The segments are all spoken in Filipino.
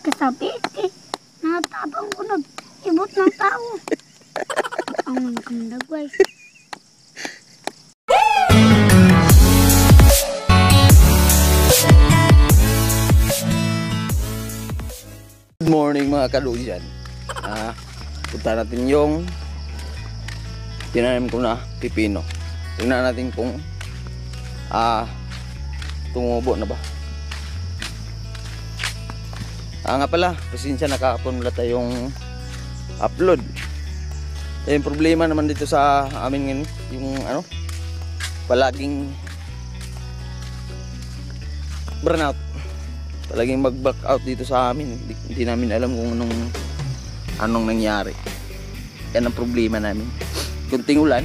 kasabi. Natabang ko nag-ibot ng tao. Ang magkandag, guys. Good morning mga kaluyan. Punta natin yung tinanim ko na pipino. Tingnan natin kung tumubo na ba. Nga pala, pasensya nakakapon wala tayong upload. Yung problema naman dito sa amin ngayon, yung palaging burnout. Palaging mag-back out dito sa amin. Hindi namin alam kung anong nangyari. Yan ang problema namin. Kunting ulan,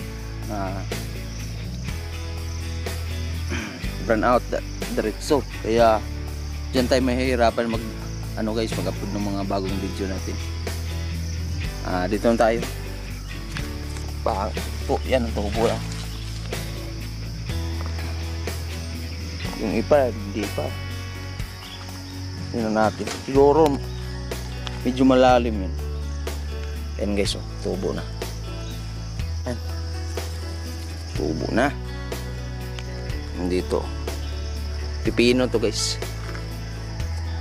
burn out diretso. Kaya dyan tayo mahihirapan mag-upload ng mga bagong video natin. Dito na tayo. Yan ang tubo lang. Yung ipa, hindi pa. Yun natin. Siguro medyo malalim yun. Yan guys, tubo na. Yan. Tubo na. Dito. Pipino to guys.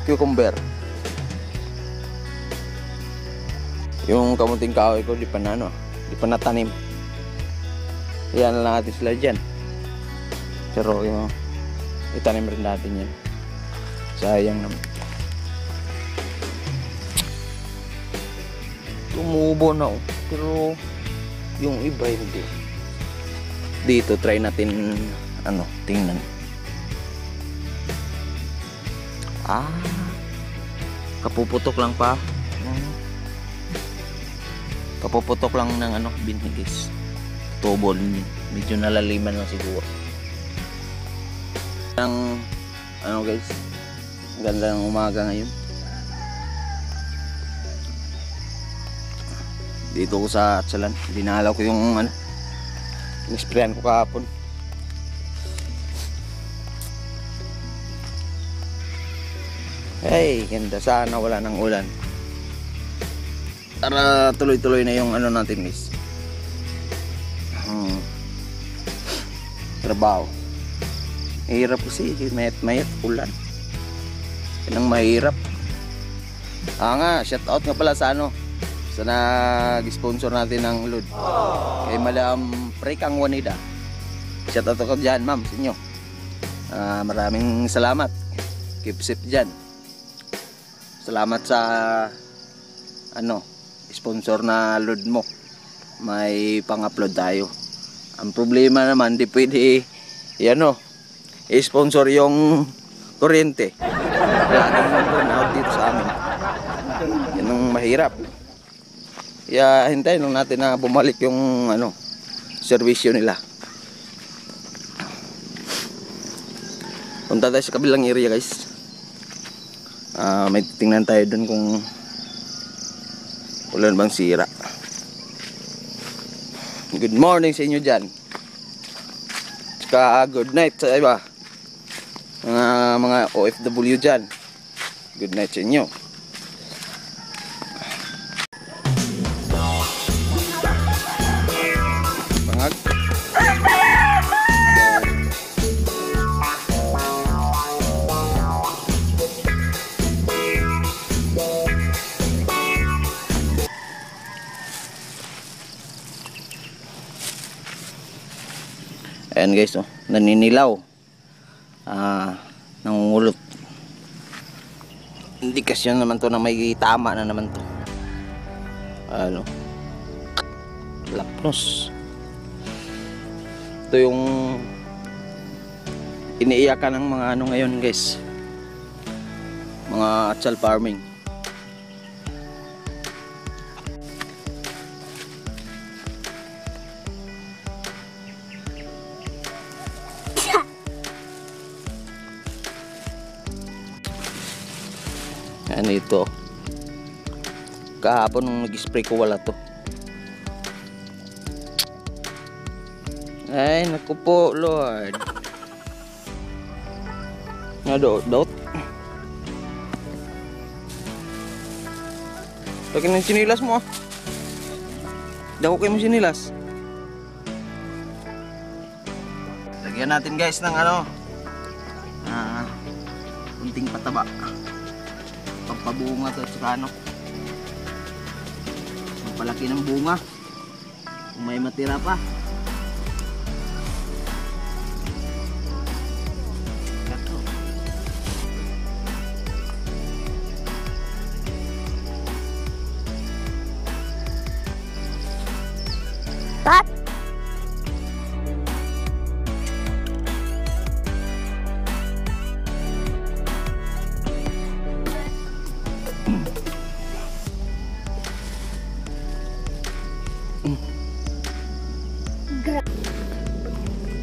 Cucumber. Yung kamuting kahoy ko di pa natanim. Yan lang natin sila dyan. Pero yung itanim rin natin yan. Sayang naman. Tumubo na pero yung iba hindi. Dito try natin tingnan. Kapuputok lang pa. Kapuputok lang ng binhigis. Tubo medyo nalaliman lang siguro. Guys, ganda ng umaga ngayon. Dito ko sa Atsalan, dinalaw ko yung in-sprayan ko kahapon. Hey, ganda, sana wala ng ulan para tuloy-tuloy na yung natin guys. Trabaho mahirap kasi, mayat ulan. Yan ang mahirap. Shout out nga pala sa sa nag-sponsor natin ng load. Kay Madam Prekang Juanida. Shout out ako dyan ma'am sa inyo. Maraming salamat. Keep safe dyan. Salamat sa sponsor na load mo. May pang-upload tayo. Ang problema naman, di pwede i-sponsor yung kuryente. Laging burn-out dito sa amin. Yan ang mahirap. Kaya hintayin lang natin na bumalik yung servisyo nila. Punta tayo sa kabilang area guys. May tingnan tayo dun kung ulan bang sira. Good morning sa inyo dyan. Tsaka good night sa iba. Mga OFW dyan. Good night sa inyo. Pangag. Ayan guys, naninilaw. Nangungulot. Indikasyon naman to na may tama na naman to. Lapnos. Ito yung iniiyakan ng mga ngayon guys. Mga atsal farming. Ito kahapon nung nag-spray ko wala to. Ay naku po Lord. Dot. Laki ng sinilas mo ah. Dako kayo mo sinilas. Lagyan natin guys ng ano, kunting pataba. Pampabunga to at saka ano, pampalaki ng bunga. Kung may matira pa. Pat!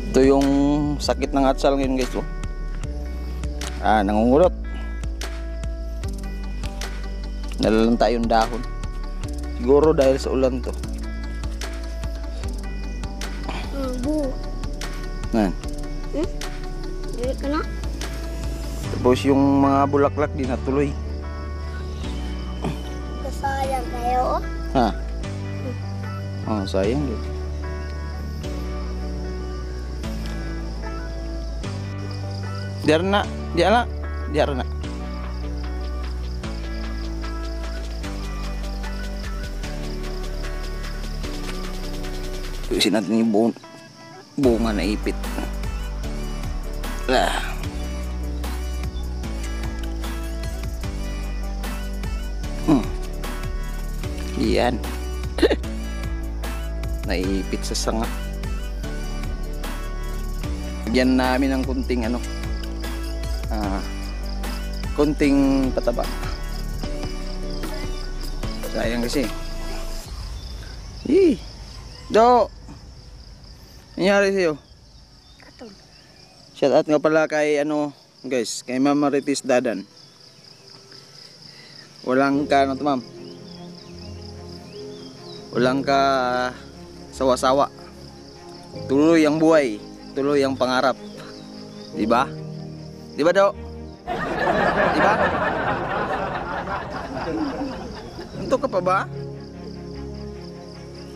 Ito yung sakit ng atsal ngayon guys. Oh. Nangungulot. Nalalanta yung dahon. Siguro dahil sa ulan to. Bu. Nan. Dili ka na? Tapos yung mga bulaklak di natuloy. Kasayang kayo, oh. Ha? Oh, sayang din. Diar na, diar na. Tuisin natin yung bunga na ipit. Yan. Naipit sa sanga. Lagyan namin ng kunting ano, kunting pataba. Sayang kasi. Do! Nangyari sa'yo? Katog. Shout out nga pala kay ano guys, kay Ma'am Marites Dadan. Walang ka ano to ma'am? Walang ka sawa-sawa. Tuloy ang buhay, tuloy ang pangarap. Diba? Diba Do? Diba? Antok ka pa ba?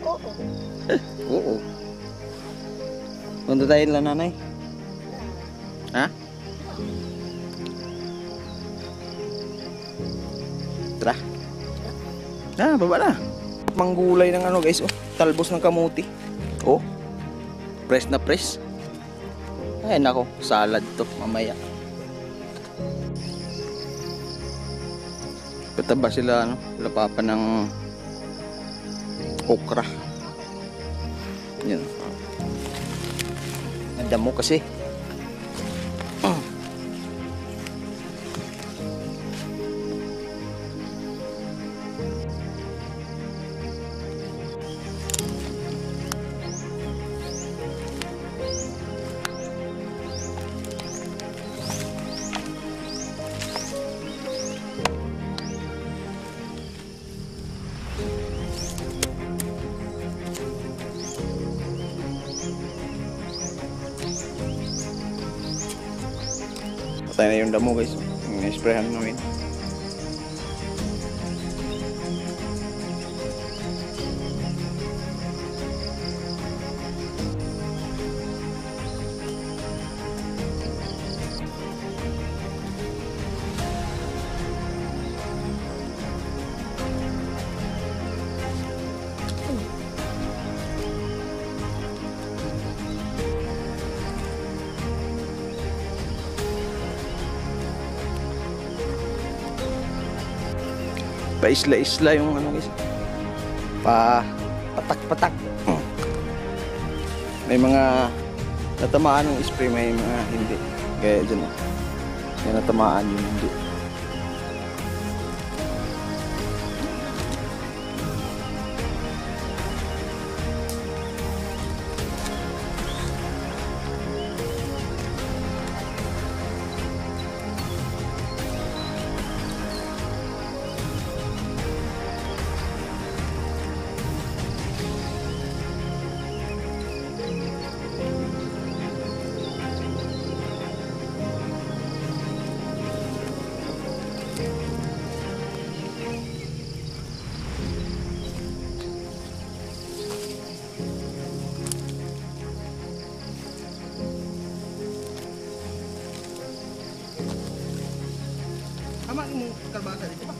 Oo. Oo. Punta tayo lang nanay. Ha? Tara. Baba na. Manggulay ng ano guys, oh. Talbos ng kamuti. Oh. Press na press. Ay nako, salad to mamaya. Pataba sila ano, lapapa ng okra. Yan. Damo kasi. Patay na yung damo guys. Yung-sprayhan namin. Pa-isla-isla yung ano guys. Patak-patak. May mga natamaan ng spray, may mga hindi. Kaya dyan oh. May natamaan yung hindi. Ama mo kalbasa dito ba?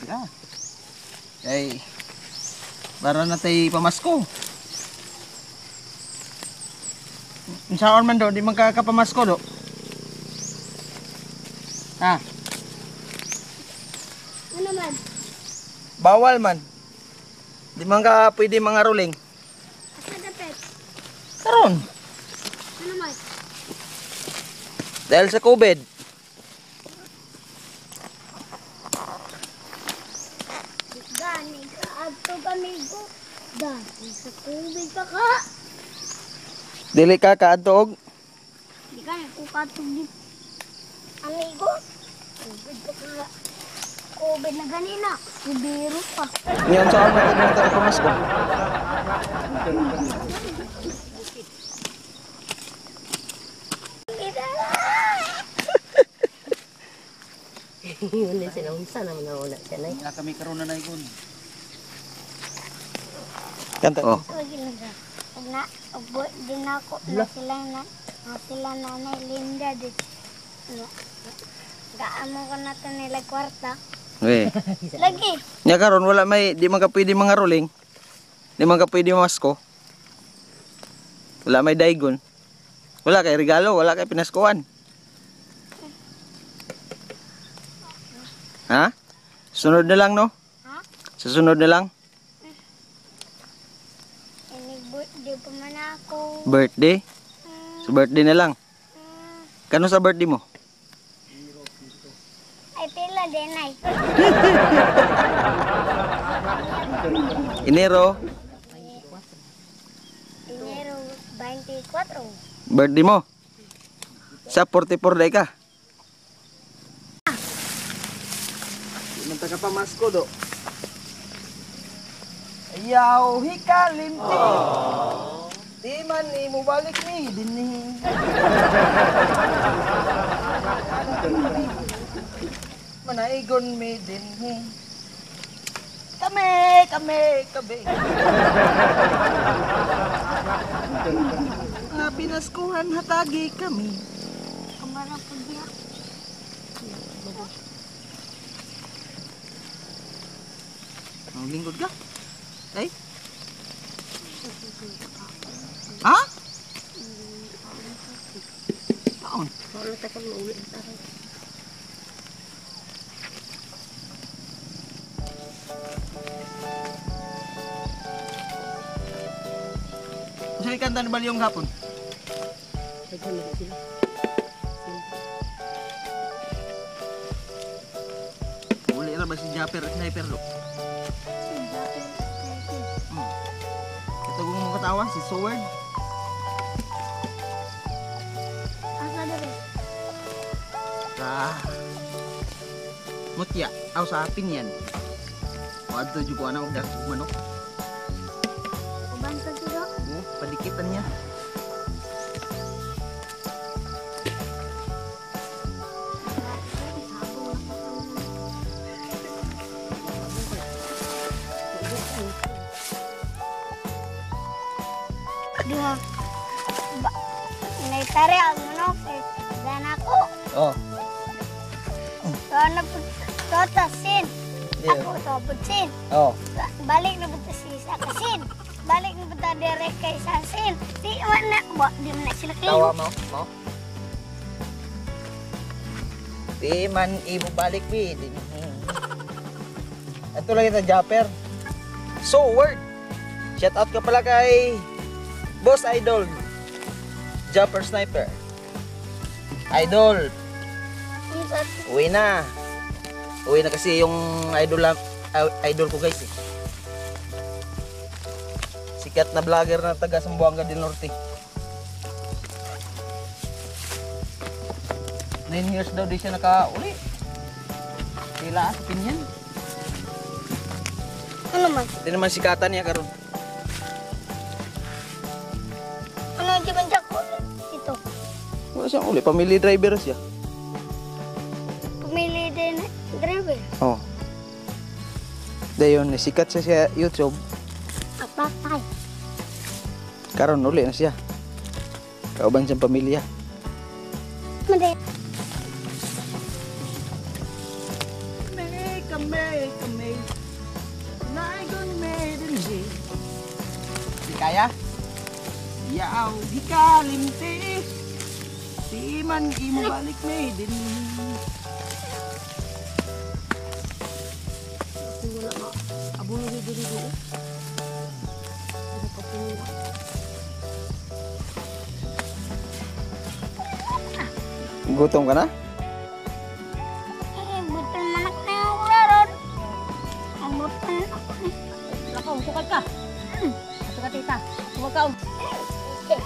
Yeah. Ay, para na tayo pamasko. Saan man do, di magkakapamasko do. Ha? Ano man? Bawal man. Di man ka pwede mga ruling. Asa dapat? Karon. Ano man? Dahil sa COVID. Gani ka ato kami ko. Dahil sa kubig pa ka. Dili ka kaadtog. Di ka na kukatugin. Amigo. Kubig pa ka. Kubig na ganina. Ibiro pa. Ngayon saan man tayo magkakapamasko. Hindi sila unsa naman nawala siya na. Nga kami karon na naigon. Kanta. Oh. Lagi na ka. Na, din ako na sila nanay Linda din. No. Gaamo ko na to nila kwarta. Okay. Lagi. Nya karon wala may di man ka pwede mga ruling. Di man ka pwede masko. Wala may daygon. Wala kay regalo, wala kay pinaskuhan. Ha? Sunod na lang, no? Ha? Susunod na lang. Nag-birthday pa man ako. Birthday? Sa birthday na lang. Kano sa birthday mo? Ay, pila din ay. Enero. Enero 24. Birthday mo. Sa 44 day ka. Manta ka pa masko do. Ayaw hikalimti. Di man ni mo balik ni dinhi. Manaigon mi dinhi. Kami. Nga pinaskuhan hatagi kami. Kamara po diya. Ang lingkod ka? Ay? Ha? Taon? Wala tayo kang maulit. Saan ikanta ni Balyong hapon? Nagkamali sila. Uli na ba si Japper at Sniper do? Ito kung mo katawa, si Sword. Asa dere? Sa Mutya, aw sa Pinyan. Wadto jud ko anang udak manok. Uban ka dito? Padikitan niya. Diha. Naitari ang manok. Dan ako. Oh. Sana po tasin. Yeah. Ako to putsin. Oh. Balik na po si sa kasin. Balik na po ta direct kay sa sin. Di man na ba di man na sila Tawa kayo. mo. Di man ibubalik wi. Ito lang ito, Japper. Sword. Shout out ka pala kay Boss Idol. Japper Sniper. Idol. Uwi na. Uwi na kasi yung idol ko guys eh. Sikat na vlogger na taga Zamboanga del Norte. 9 years daw di siya naka-uli. Sila sa Pinyan. Ano man? Hindi naman sikatan niya karon. Ano di man ko ito? Wala siyang uli. Family driver siya. Pumili din driver. Oh. Dayon, sikat siya sa YouTube. Apatay. Karon uli na siya. Kauban siyang pamilya. Mande. Kami. Naigon medinji. Di kaya? Yaw, di kalimti. Di man imo balik medin. Wala ma. Abo na dito. Ano pa po nila? Gutom ka na? Butan manak na yung laron. Ang butan ako. Lakaw, sukad ka. Ato ka tita. Huwag ka. Okay.